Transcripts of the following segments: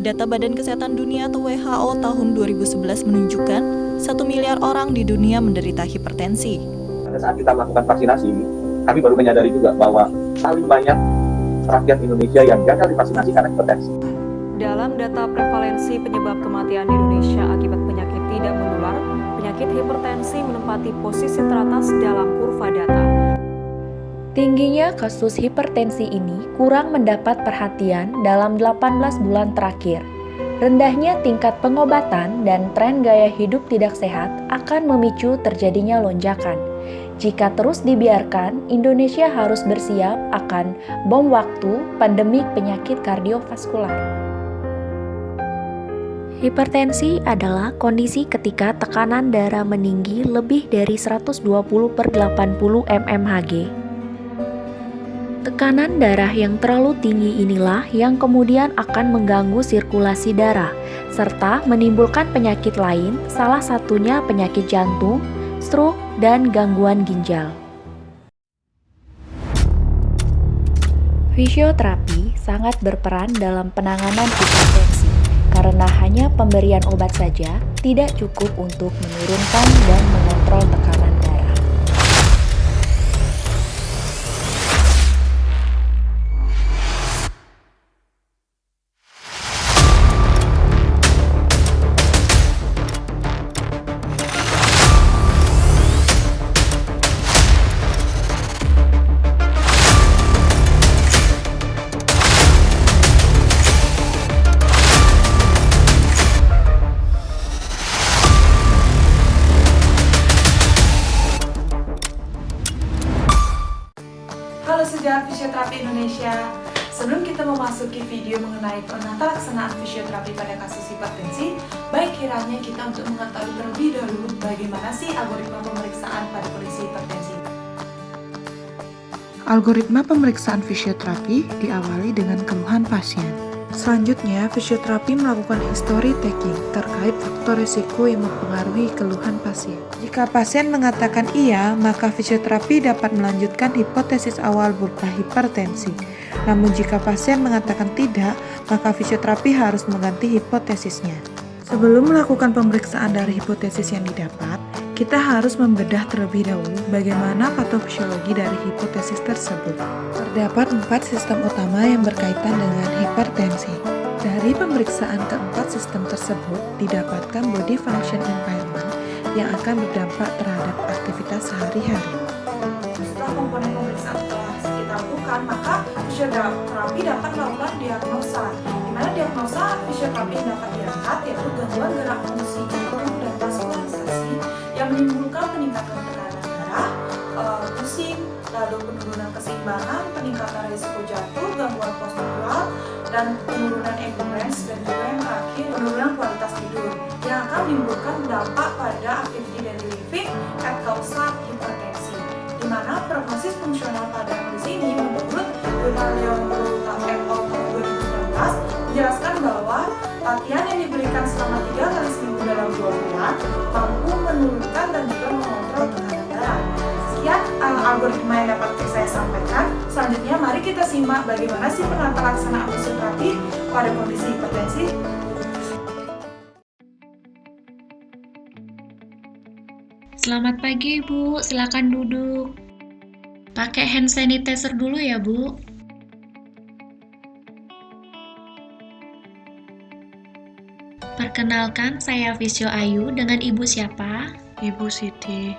Data Badan Kesehatan Dunia atau WHO tahun 2011 menunjukkan 1 miliar orang di dunia menderita hipertensi. Pada saat kita melakukan vaksinasi, kami baru menyadari juga bahwa paling banyak rakyat Indonesia yang gagal divaksinasi karena hipertensi. Dalam data prevalensi penyebab kematian di Indonesia akibat penyakit tidak menular, penyakit hipertensi menempati posisi teratas dalam kurva data. Tingginya kasus hipertensi ini kurang mendapat perhatian dalam 18 bulan terakhir. Rendahnya tingkat pengobatan dan tren gaya hidup tidak sehat akan memicu terjadinya lonjakan. Jika terus dibiarkan, Indonesia harus bersiap akan bom waktu pandemik penyakit kardiovaskular. Hipertensi adalah kondisi ketika tekanan darah meninggi lebih dari 120/80 mmHg. Tekanan darah yang terlalu tinggi inilah yang kemudian akan mengganggu sirkulasi darah, serta menimbulkan penyakit lain, salah satunya penyakit jantung, stroke, dan gangguan ginjal. Fisioterapi sangat berperan dalam penanganan hipertensi, karena hanya pemberian obat saja tidak cukup untuk menurunkan dan mengontrol tekanan darah. Halo Sejarah Fisioterapi Indonesia. Sebelum kita memasuki video mengenai penata laksanaan fisioterapi pada kasus hipertensi, baik kiranya kita untuk mengetahui terlebih dahulu bagaimana sih algoritma pemeriksaan pada kondisi hipertensi. Algoritma pemeriksaan fisioterapi diawali dengan keluhan pasien. Selanjutnya, fisioterapi melakukan history taking terkait faktor risiko yang mempengaruhi keluhan pasien. Jika pasien mengatakan iya, maka fisioterapi dapat melanjutkan hipotesis awal berupa hipertensi. Namun jika pasien mengatakan tidak, maka fisioterapi harus mengganti hipotesisnya. Sebelum melakukan pemeriksaan dari hipotesis yang didapat, kita harus membedah terlebih dahulu bagaimana patofisiologi dari hipotesis tersebut. Terdapat 4 sistem utama yang berkaitan dengan hipertensi. Dari pemeriksaan keempat sistem tersebut, didapatkan body function impairment yang akan berdampak terhadap aktivitas sehari-hari. Setelah komponen pemeriksaan telah kita lakukan, maka fisioterapi dapat melakukan diagnosa, di mana diagnosa fisioterapi yang dapat diangkat yaitu gangguan gerak fungsi jantung dan vaskularisasi yang menimbulkan peningkatan tekanan darah, pusing, lalu penurunan keseimbangan, peningkatan risiko jatuh, gangguan postural, dan penurunan endurance, dan juga yang terakhir penurunan kualitas tidur yang akan menimbulkan dampak pada activity daily living at causal hipertensi, di mana prognosis fungsional pada kondisi ini menurut Leonardo et al. 2019 menjelaskan bahwa latihan yang diberikan selama 3 kali seminggu dalam 2 bulan mampu menurunkan dan juga mengontrol tekanan darah. Sekian algoritma yang dapat saya sampaikan. Selanjutnya mari kita simak bagaimana sih penata laksanaan fisioterapi pada kondisi hipertensi. Selamat pagi Bu, silakan duduk. Pakai hand sanitizer dulu ya Bu. Perkenalkan, saya Fisio Ayu, dengan Ibu siapa? Ibu Siti.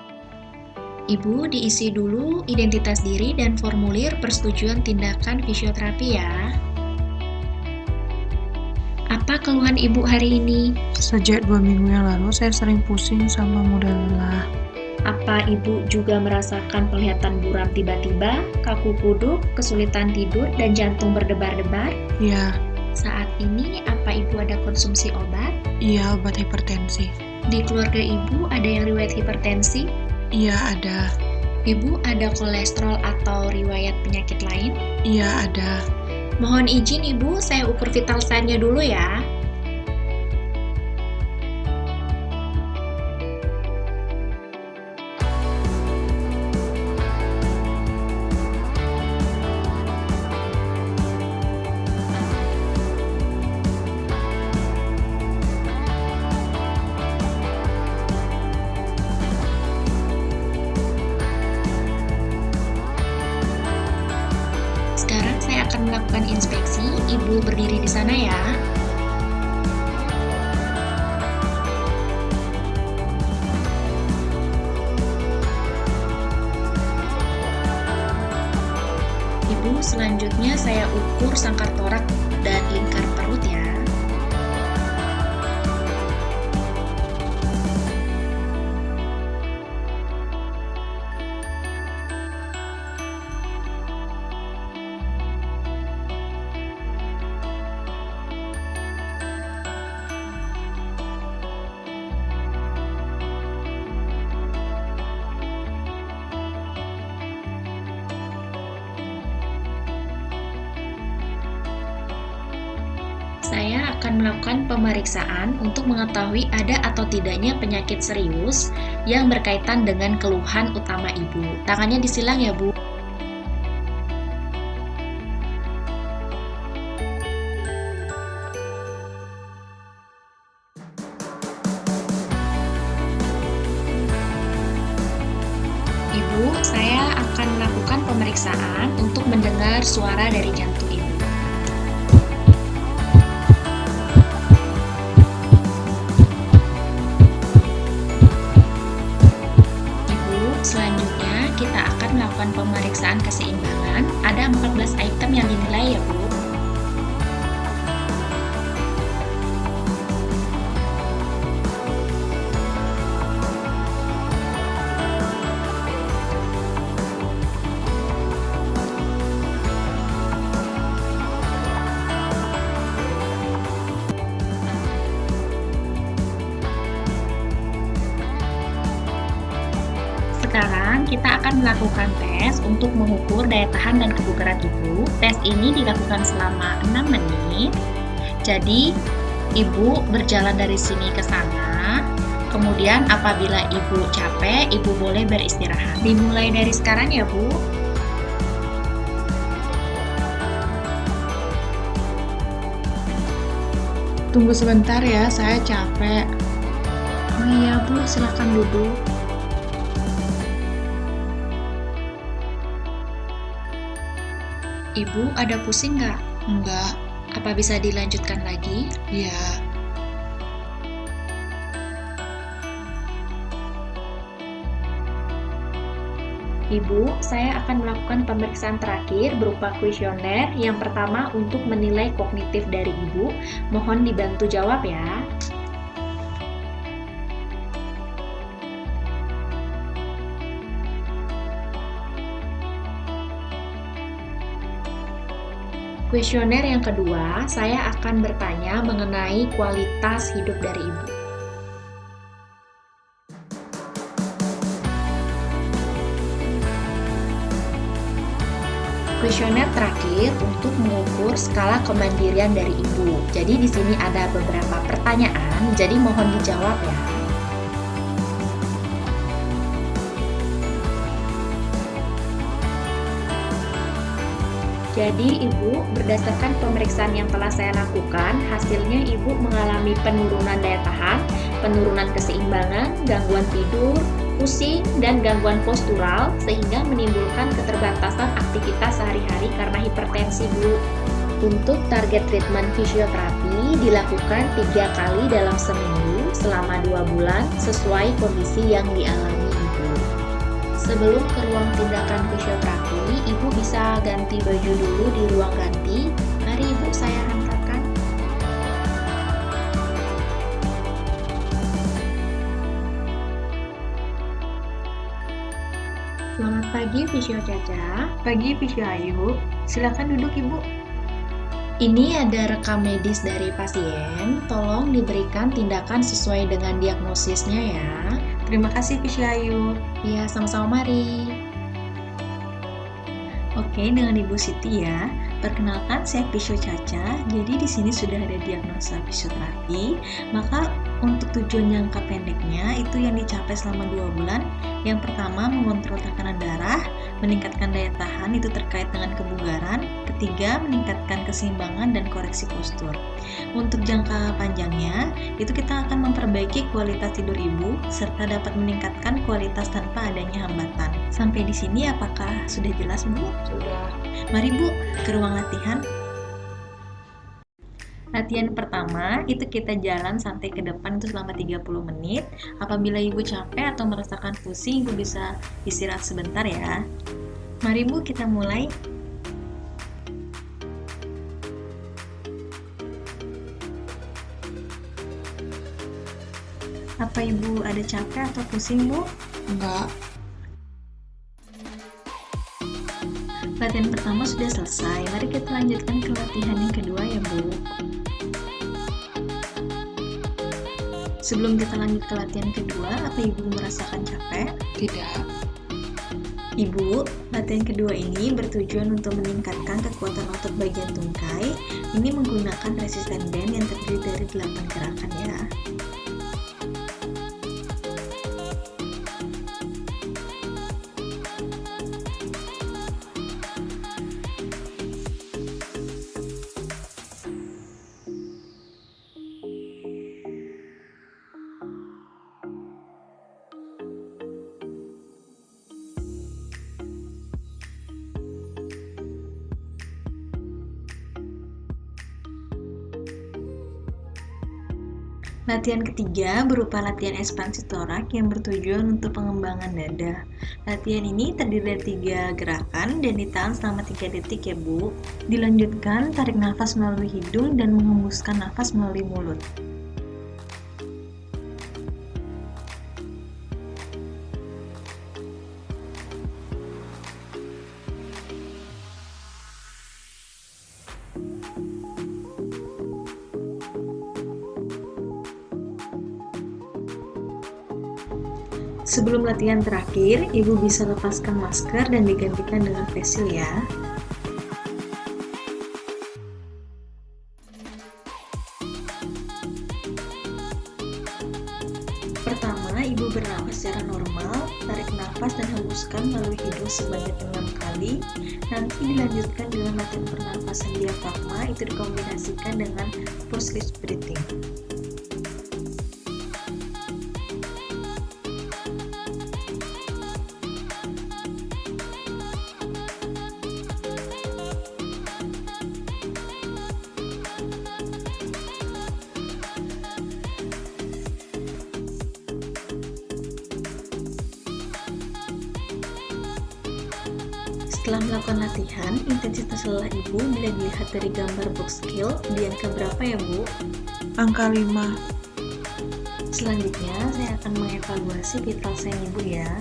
Ibu diisi dulu identitas diri dan formulir persetujuan tindakan fisioterapi ya. Apa keluhan Ibu hari ini? Sejak 2 minggu yang lalu, saya sering pusing sama mudah lelah. Apa Ibu juga merasakan penglihatan buram tiba-tiba, kaku kuduk, kesulitan tidur, dan jantung berdebar-debar? Iya, Saat ini, apa Ibu ada konsumsi obat? iya obat hipertensi. Di keluarga Ibu ada yang riwayat hipertensi? Iya ada, Ibu ada kolesterol atau riwayat penyakit lain? iya ada. Mohon izin Ibu, saya ukur vital sign-nya dulu ya. Selanjutnya saya ukur sangkar torak dan lingkar perut ya. Saya akan melakukan pemeriksaan untuk mengetahui ada atau tidaknya penyakit serius yang berkaitan dengan keluhan utama ibu. Tangannya disilang ya, Bu. Ibu, saya akan melakukan pemeriksaan untuk mendengar suara dari jantung ibu. Selanjutnya, kita akan melakukan pemeriksaan keseimbangan. Ada 14 item yang dinilai ya, Bu. Sekarang kita akan melakukan tes untuk mengukur daya tahan dan kebugaran ibu. Tes ini dilakukan selama 6 menit. Jadi, ibu berjalan dari sini ke sana. Kemudian apabila ibu capek, ibu boleh beristirahat. Dimulai dari sekarang ya, Bu. Tunggu sebentar ya, saya capek. Oh iya, Bu, silakan duduk. Ibu ada pusing nggak? Enggak, Apa bisa dilanjutkan lagi? ya. Ibu, saya akan melakukan pemeriksaan terakhir berupa kuesioner. Yang pertama untuk menilai kognitif dari ibu. Mohon dibantu jawab ya. Kuesioner yang kedua, saya akan bertanya mengenai kualitas hidup dari ibu. Kuesioner terakhir untuk mengukur skala kemandirian dari ibu. Jadi di sini ada beberapa pertanyaan, jadi mohon dijawab ya. Jadi ibu, berdasarkan pemeriksaan yang telah saya lakukan, hasilnya ibu mengalami penurunan daya tahan, penurunan keseimbangan, gangguan tidur, pusing, dan gangguan postural, sehingga menimbulkan keterbatasan aktivitas sehari-hari karena hipertensi, Bu. Untuk target treatment fisioterapi dilakukan 3 kali dalam seminggu selama 2 bulan sesuai kondisi yang dialami ibu. Sebelum ke ruang tindakan fisioterapi, ibu bisa ganti baju dulu di ruang ganti. Mari ibu, saya hantarkan. Selamat pagi, Fisio Caca. Pagi, Fisio Ayu. Silakan duduk, Ibu. Ini ada rekam medis dari pasien. Tolong diberikan tindakan sesuai dengan diagnosisnya ya. Terima kasih, Fisio Ayu. Ya, sama-sama, mari. Oke, dengan Ibu Siti ya. Perkenalkan, saya Fisio Caca. Jadi di sini sudah ada diagnosa fisioterapi. Maka untuk tujuan jangka pendeknya itu yang dicapai selama 2 bulan. Yang pertama, mengontrol tekanan darah, meningkatkan daya tahan, itu terkait dengan kebugaran. Ketiga, meningkatkan keseimbangan dan koreksi postur. Untuk jangka panjangnya, itu kita akan memperbaiki kualitas tidur ibu, serta dapat meningkatkan kualitas tanpa adanya hambatan. Sampai di sini apakah sudah jelas, Bu? Sudah. Mari Bu, ke ruang latihan. Latihan pertama, itu kita jalan santai ke depan itu selama 30 menit. Apabila ibu capek atau merasakan pusing, ibu bisa istirahat sebentar ya. Mari Bu, kita mulai. Apa Ibu ada capek atau pusing, Bu? Enggak. Latihan pertama sudah selesai, mari kita lanjutkan ke latihan yang kedua ya, Bu. Sebelum kita lanjut ke latihan kedua, apa Ibu merasakan capek? Tidak. Ibu, latihan kedua ini bertujuan untuk meningkatkan kekuatan otot bagian tungkai. Ini menggunakan resisten band yang terdiri dari 8 gerakan ya. Latihan ketiga berupa latihan ekspansi torak yang bertujuan untuk pengembangan dada. Latihan ini terdiri dari 3 gerakan dan ditahan selama 3 detik ya, Bu. Dilanjutkan, tarik nafas melalui hidung dan menghembuskan nafas melalui mulut. Sebelum latihan terakhir, Ibu bisa lepaskan masker dan digantikan dengan face shield ya. Pertama, Ibu bernafas secara normal, tarik nafas dan hembuskan melalui hidung sebanyak 6 kali. Nanti dilanjutkan dengan latihan pernafasan diafragma, itu dikombinasikan dengan forced lips breathing. Setelah melakukan latihan, intensitas lelah Ibu bila dilihat dari gambar box skill di angka berapa ya, Bu? Angka 5. Selanjutnya, saya akan mengevaluasi vital sign Ibu ya.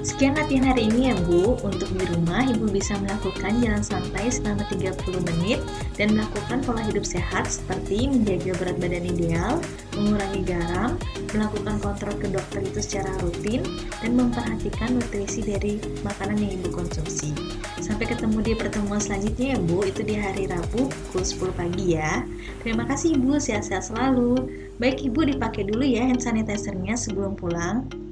Sekian latihan hari ini ya, Bu. Untuk di rumah, Ibu bisa melakukan jalan santai selama 30 menit dan melakukan pola hidup sehat seperti menjaga berat badan ideal, mengurangi garam, melakukan kontrol ke dokter itu secara rutin, dan memperhatikan nutrisi dari makanan yang Ibu konsumsi. Sampai ketemu di pertemuan selanjutnya ya, Bu. Itu di hari Rabu pukul 10 pagi ya. Terima kasih Ibu, sehat-sehat selalu. Baik Ibu, dipakai dulu ya hand sanitizer-nya sebelum pulang.